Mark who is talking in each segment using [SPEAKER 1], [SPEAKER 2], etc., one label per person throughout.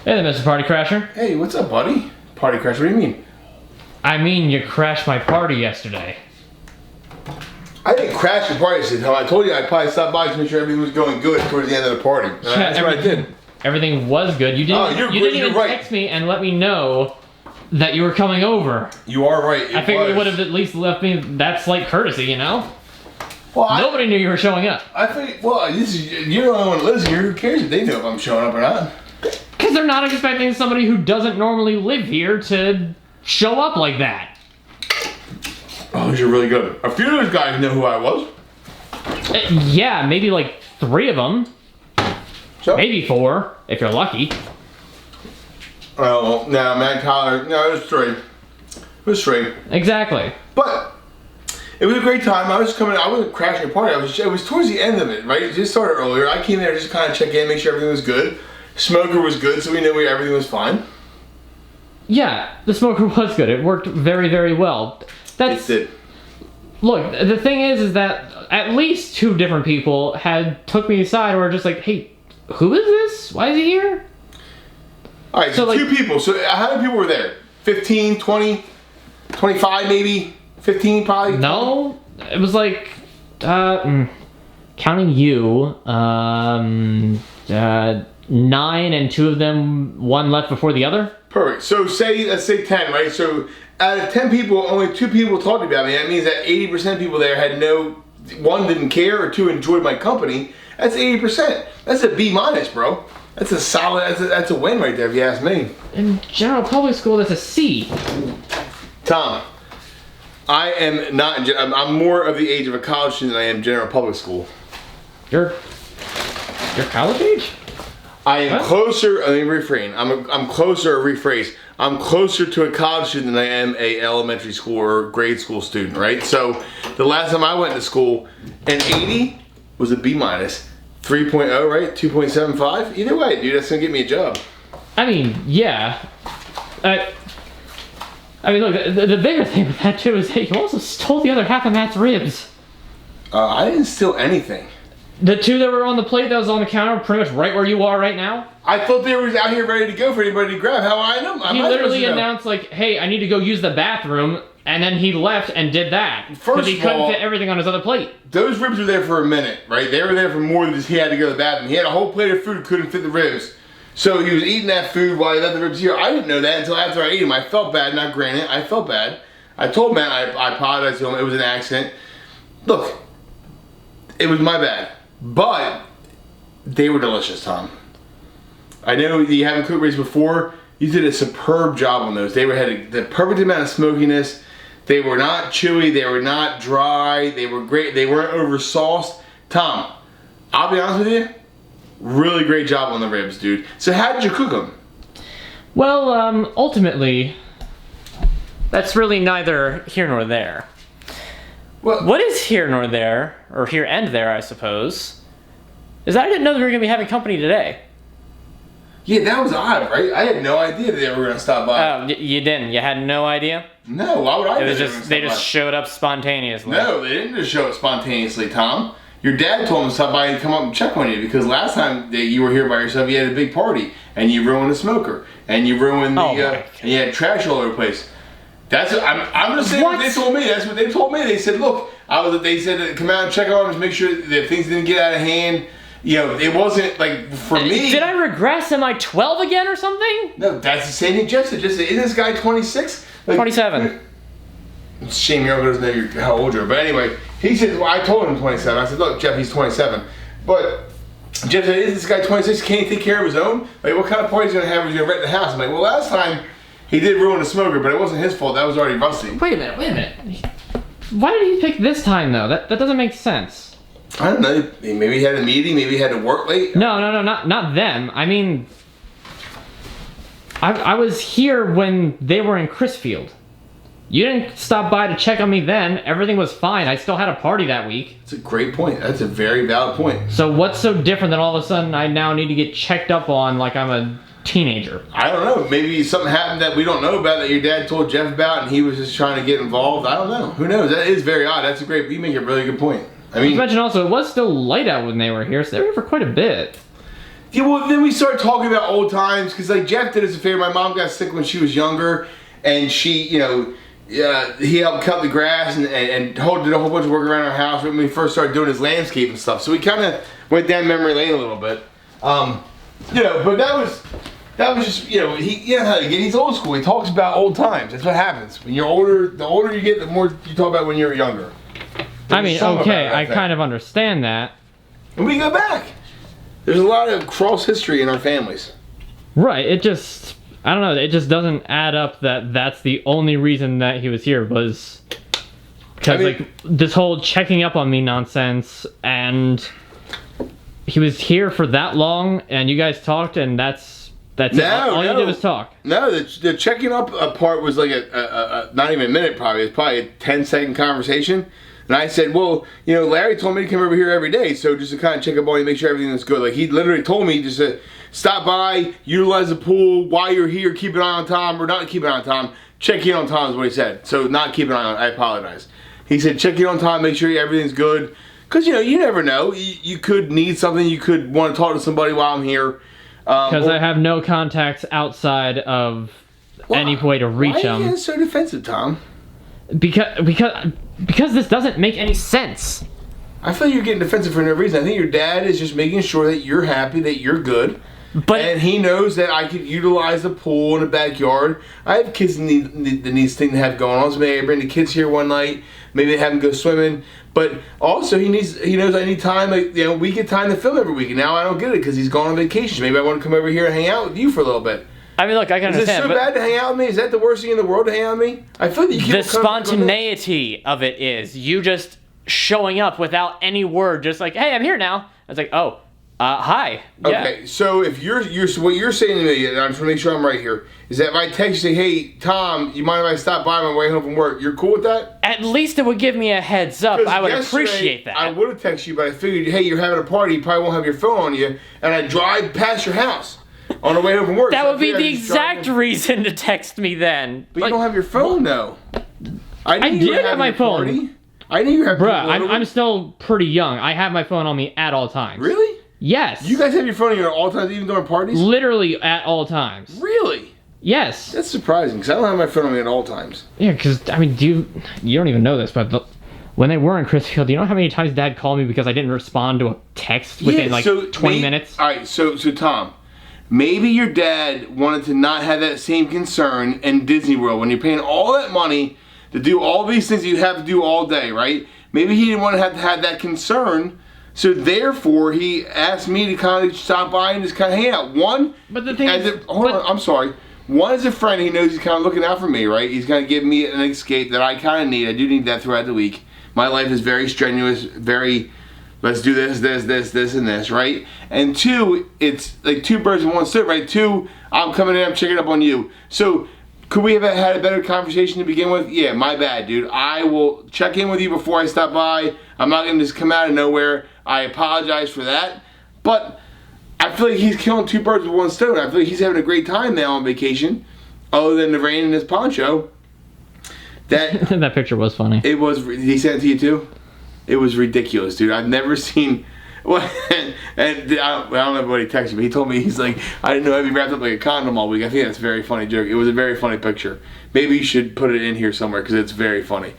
[SPEAKER 1] Hey there, Mr. Party Crasher.
[SPEAKER 2] Hey, what's up, buddy? Party Crasher, what do you mean?
[SPEAKER 1] I mean, you crashed my party yesterday.
[SPEAKER 2] I didn't crash the party, I told you I'd probably stop by to make sure everything was going good towards the end of the party. That's what I did.
[SPEAKER 1] Everything was good. You didn't, you didn't even text me and let me know that you were coming over.
[SPEAKER 2] You are right.
[SPEAKER 1] I figured you would have at least left me that slight courtesy, you know?
[SPEAKER 2] Well,
[SPEAKER 1] nobody knew you were showing up.
[SPEAKER 2] I think, well, you're the only one that lives here. Who cares if they know if I'm showing up or not?
[SPEAKER 1] Because they're not expecting somebody who doesn't normally live here to show up like that.
[SPEAKER 2] Oh, you're really good. A few of those guys know who I was.
[SPEAKER 1] Yeah, maybe like 3 of them.
[SPEAKER 2] So?
[SPEAKER 1] Maybe 4, if you're lucky.
[SPEAKER 2] Oh, no, Matt Tyler. No, it was 3. It was 3.
[SPEAKER 1] Exactly.
[SPEAKER 2] But it was a great time. I wasn't crashing a party. It was towards the end of it, right? It just started earlier. I came there just to kind of check in, make sure everything was good. Smoker was good, so we knew everything was fine.
[SPEAKER 1] Yeah, the smoker was good. It worked very, very well.
[SPEAKER 2] It did.
[SPEAKER 1] Look, the thing is that at least 2 different people took me aside and were just like, hey, who is this? Why is he here?
[SPEAKER 2] All right, so 2 people. So how many people were there? 15, 20, 25 maybe? 15 probably?
[SPEAKER 1] No, it was like, counting you, 9 and 2 of them, 1 left before the other.
[SPEAKER 2] Perfect. So let's say 10, right? So out of 10 people, only 2 people talked about me. That means that 80% of people there had 1 didn't care or 2 enjoyed my company. That's 80%. That's a B-, bro. That's a solid, that's a win right there if you ask me.
[SPEAKER 1] In general public school, that's a C.
[SPEAKER 2] Tom, I am not, I'm more of the age of a college student than I am general public school.
[SPEAKER 1] You're college age?
[SPEAKER 2] I am closer, let me refrain. I'm closer, rephrase. I'm closer to a college student than I am a elementary school or grade school student, right? So the last time I went to school, an 80 was a B-, 3.0, right? 2.75. Either way, dude, that's gonna get me a job.
[SPEAKER 1] I mean, yeah. I mean, look, the bigger thing with that too is that you also stole the other half of Matt's ribs.
[SPEAKER 2] I didn't steal anything.
[SPEAKER 1] The 2 that were on the plate that was on the counter, pretty much right where you are right now.
[SPEAKER 2] I thought they were out here ready to go for anybody to grab. How I know?
[SPEAKER 1] He literally announced like, "Hey, I need to go use the bathroom," and then he left and did that because he couldn't fit everything on his other plate.
[SPEAKER 2] Those ribs were there for a minute, right? They were there for more than just he had to go to the bathroom. He had a whole plate of food, couldn't fit the ribs. So he was eating that food while he left the ribs here. I didn't know that until after I ate them. I felt bad, not granted. I felt bad. I told Matt I apologized to him. It was an accident. Look, it was my bad. But they were delicious, Tom. I know you haven't cooked ribs before. You did a superb job on those. They had the perfect amount of smokiness. They were not chewy. They were not dry. They were great. They weren't over sauced. Tom, I'll be honest with you. Really great job on the ribs, dude. So how did you cook them?
[SPEAKER 1] Well, ultimately, that's really neither here nor there.
[SPEAKER 2] Well,
[SPEAKER 1] what is here nor there, or here and there, I suppose, is that I didn't know that we were going to be having company today.
[SPEAKER 2] Yeah, that was odd, right? I had no idea that they were going to stop by.
[SPEAKER 1] Oh, you didn't? You had no idea?
[SPEAKER 2] No, why would I?
[SPEAKER 1] It was just they just showed up spontaneously.
[SPEAKER 2] No, they didn't just show up spontaneously, Tom. Your dad told him to stop by and come up and check on you because last time that you were here by yourself, you had a big party and you ruined the smoker and you ruined the and you had trash all over the place. I'm just saying what they told me. That's what they told me. They said, look, they said come out and check on us, make sure that things didn't get out of hand. You know, it wasn't like for me.
[SPEAKER 1] Did I regress? Am I 12 again or something?
[SPEAKER 2] No, that's the same thing Jeff said. Just isn't this guy 26? Like,
[SPEAKER 1] 27.
[SPEAKER 2] It's a shame your uncle doesn't know how old you are. But anyway, he said, well, I told him 27. I said, look, Jeff, he's 27. But Jeff said, isn't this guy 26? Can't he take care of his own? Like, what kind of party is he going to have when he's going to rent the house? I'm like, well, last time he did ruin the smoker, but it wasn't his fault. That was already rusty.
[SPEAKER 1] Wait a minute. Why did he pick this time, though? That doesn't make sense.
[SPEAKER 2] I don't know. Maybe he had a meeting. Maybe he had to work late.
[SPEAKER 1] No, not them. I mean, I was here when they were in Chrisfield. You didn't stop by to check on me then. Everything was fine. I still had a party that week.
[SPEAKER 2] That's a great point. That's a very valid point.
[SPEAKER 1] So what's so different that all of a sudden I now need to get checked up on like I'm a teenager?
[SPEAKER 2] I don't know. Maybe something happened that we don't know about that your dad told Jeff about and he was just trying to get involved. I don't know. Who knows? That is very odd. That's a great, you make a really good point. I mean,
[SPEAKER 1] you mentioned also it was still light out when they were here, so they were here for quite a bit.
[SPEAKER 2] Yeah, well, then we started talking about old times because, like, Jeff did us a favor. My mom got sick when she was younger, and she, you know, he helped cut the grass and did a whole bunch of work around our house when we first started doing his landscape and stuff. So we kind of went down memory lane a little bit. You know, but that was just, you know, you know how to get. He's old school. He talks about old times. That's what happens when you're older. The older you get, the more you talk about when you're younger.
[SPEAKER 1] I mean, okay, I kind of understand that.
[SPEAKER 2] And we go back. There's a lot of cross history in our families.
[SPEAKER 1] Right, it just, I don't know, it just doesn't add up that that's the only reason that he was here was because, like, this whole checking up on me nonsense, and he was here for that long, and you guys talked, and that's it. All you did was talk.
[SPEAKER 2] No, the checking up part was like a not even a minute probably. It was probably a 10-second conversation. And I said, well, you know, Larry told me to come over here every day, so just to kind of check up on you, make sure everything is good. Like, he literally told me just to stop by, utilize the pool, while you're here, keep an eye on Tom, or not keep an eye on Tom, check in on Tom is what he said. So not keep an eye on, I apologize. He said, check in on Tom, make sure everything's good. Because, you know, you never know. You could need something, you could want to talk to somebody while I'm here.
[SPEAKER 1] Because I have no contacts outside of any way to reach them.
[SPEAKER 2] Why are you getting so defensive, Tom?
[SPEAKER 1] Because this doesn't make any sense.
[SPEAKER 2] I feel you're getting defensive for no reason. I think your dad is just making sure that you're happy, that you're good. And he knows that I could utilize the pool in the backyard. I have kids that need things to have going on. So maybe I bring the kids here one night. Maybe they have them go swimming. But also he knows I need time. Like, you know, we get time to film every week. And now I don't get it because he's gone on vacation. Maybe I want to come over here and hang out with you for a little bit.
[SPEAKER 1] I mean, look, I can understand.
[SPEAKER 2] Is it so bad to hang out with me? Is that the worst thing in the world to hang out with me? I feel that you
[SPEAKER 1] the spontaneity of it is you just showing up without any word, just like, hey, I'm here now. It's like, oh, hi. Yeah.
[SPEAKER 2] Okay, so if so what you're saying to me, and I'm just want to make sure I'm right here, is that if I text you, say, hey, Tom, you mind if I stop by on my way home from work? You're cool with that?
[SPEAKER 1] At least it would give me a heads up. I would appreciate that.
[SPEAKER 2] I would have texted you, but I figured, hey, you're having a party, you probably won't have your phone on you, and I drive past your house on the way home from work.
[SPEAKER 1] That would be the exact reason to text me then.
[SPEAKER 2] But you don't have your phone, though. I
[SPEAKER 1] did have my phone.
[SPEAKER 2] Party. I knew you had.
[SPEAKER 1] Bruh, I'm still pretty young. I have my phone on me at all times.
[SPEAKER 2] Really?
[SPEAKER 1] Yes.
[SPEAKER 2] You guys have your phone on you at all times, even during parties?
[SPEAKER 1] Literally at all times.
[SPEAKER 2] Really?
[SPEAKER 1] Yes.
[SPEAKER 2] That's surprising, because I don't have my phone on me at all times.
[SPEAKER 1] Yeah, because, I mean, you don't even know this, but when they were in Chrisfield, do you know how many times Dad called me because I didn't respond to a text within, 20 minutes?
[SPEAKER 2] All right, so Tom, maybe your dad wanted to not have that same concern in Disney World when you're paying all that money to do all these things you have to do all day, right? Maybe he didn't want to have that concern, so therefore he asked me to kind of stop by and just kind of hang out.
[SPEAKER 1] But the thing is,
[SPEAKER 2] I'm sorry. One is a friend. He knows he's kind of looking out for me, right? He's kind of giving me an escape that I kind of need. I do need that throughout the week. My life is very strenuous, very, let's do this, and this, right? And two, it's like two birds in one stone, right? Two, I'm coming in, I'm checking up on you. So, could we have had a better conversation to begin with? Yeah, my bad, dude. I will check in with you before I stop by. I'm not going to just come out of nowhere. I apologize for that. But I feel like he's killing two birds with one stone. I feel like he's having a great time now on vacation, other than the rain and his poncho.
[SPEAKER 1] That picture was funny.
[SPEAKER 2] It was. He sent it to you too? It was ridiculous, dude. I've never seen. Well, and I don't know what he texted me. He told me, he's like, I didn't know I'd be wrapped up like a condom all week. I think that's a very funny joke. It was a very funny picture. Maybe you should put it in here somewhere because it's very funny.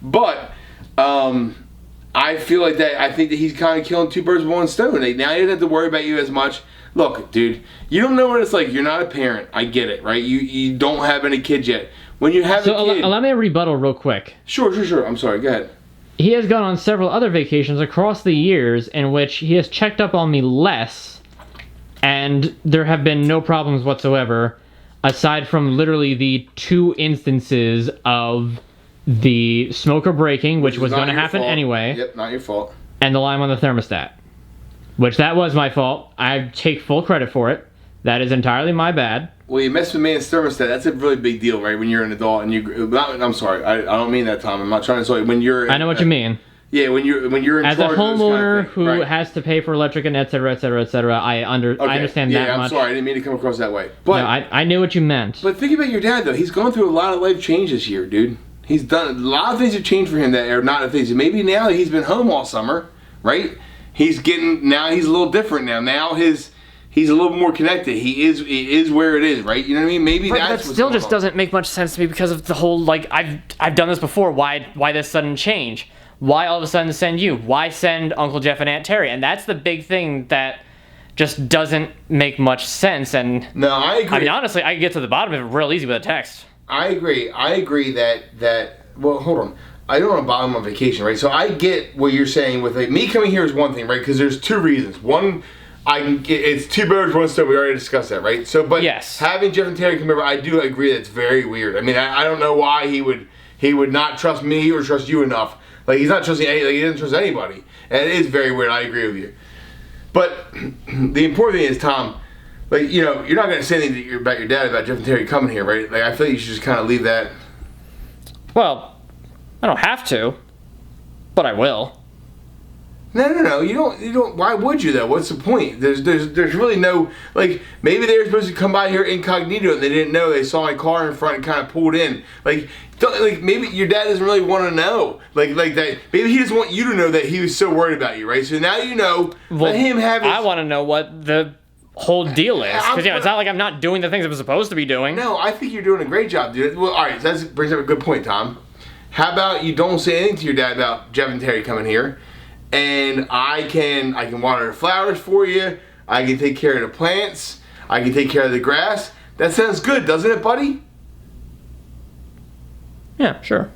[SPEAKER 2] But I feel like that. I think that he's kind of killing two birds with one stone. Now he doesn't have to worry about you as much. Look, dude, you don't know what it's like. You're not a parent. I get it, right? You don't have any kids yet. When you have a kid.
[SPEAKER 1] Let me rebuttal real quick.
[SPEAKER 2] Sure. I'm sorry. Go ahead.
[SPEAKER 1] He has gone on several other vacations across the years in which he has checked up on me less, and there have been no problems whatsoever, aside from literally the 2 instances of the smoker breaking, which was going to happen anyway.
[SPEAKER 2] Yep, not your fault.
[SPEAKER 1] And the lime on the thermostat, which that was my fault. I take full credit for it. That is entirely my bad.
[SPEAKER 2] Well, you mess with man's thermostat. That's a really big deal, right? When you're an adult and I'm sorry. I don't mean that, Tom. I'm not trying to say when you're.
[SPEAKER 1] I know what you mean.
[SPEAKER 2] Yeah, when you're in
[SPEAKER 1] as
[SPEAKER 2] charge
[SPEAKER 1] a homeowner
[SPEAKER 2] of this kind of thing,
[SPEAKER 1] who has to pay for electric and et cetera, I understand that much.
[SPEAKER 2] I'm sorry. I didn't mean to come across that way. But
[SPEAKER 1] no, I knew what you meant.
[SPEAKER 2] But think about your dad though. He's gone through a lot of life changes here, dude. He's done a lot of things have changed for him that are not things. Maybe now he's been home all summer, right? He's a little different now. Now he's a little more connected. He is where it is, right? You know what I mean? Maybe
[SPEAKER 1] But
[SPEAKER 2] that's
[SPEAKER 1] that
[SPEAKER 2] what's
[SPEAKER 1] still
[SPEAKER 2] going
[SPEAKER 1] just
[SPEAKER 2] on.
[SPEAKER 1] doesn't make much sense to me because of the whole, like, I've done this before. Why this sudden change? Why all of a sudden send you? Why send Uncle Jeff and Aunt Terry? And that's the big thing that just doesn't make much sense. And
[SPEAKER 2] No, I agree.
[SPEAKER 1] I mean, honestly, I can get to the bottom of it real easy with a text.
[SPEAKER 2] I agree. That well, hold on. I don't want to bother him on vacation, right? So I get what you're saying with, like, me coming here is one thing, right? Because there's two reasons. One, it's two birds, one stone. We already discussed that, right? So, but
[SPEAKER 1] Yes.
[SPEAKER 2] having Jeff and Terry come over, I do agree that's very weird. I mean, I don't know why he would not trust me or trust you enough. Like, he's not trusting he doesn't trust anybody, and it is very weird. I agree with you. But the important thing is, Tom, like, you know, you're not going to say anything about your dad about Jeff and Terry coming here, right? Like, I feel like you should just kind of leave that.
[SPEAKER 1] Well, I don't have to, but I will.
[SPEAKER 2] No. You don't. Why would you though? What's the point? There's really no, like, maybe they were supposed to come by here incognito and they didn't know. They saw my car in front and kind of pulled in. Like maybe your dad doesn't really want to know. Like that. Maybe he doesn't want you to know that he was so worried about you, right? So now you know.
[SPEAKER 1] Well,
[SPEAKER 2] let him have his.
[SPEAKER 1] I want to know what the whole deal is. Because, it's not like I'm not doing the things I'm supposed to be doing.
[SPEAKER 2] No, I think you're doing a great job, dude. Well, all right, so that brings up a good point, Tom. How about you don't say anything to your dad about Jeff and Terry coming here, and I can water the flowers for you. I can take care of the plants. I can take care of the grass. That sounds good, doesn't it, buddy?
[SPEAKER 1] Yeah, sure.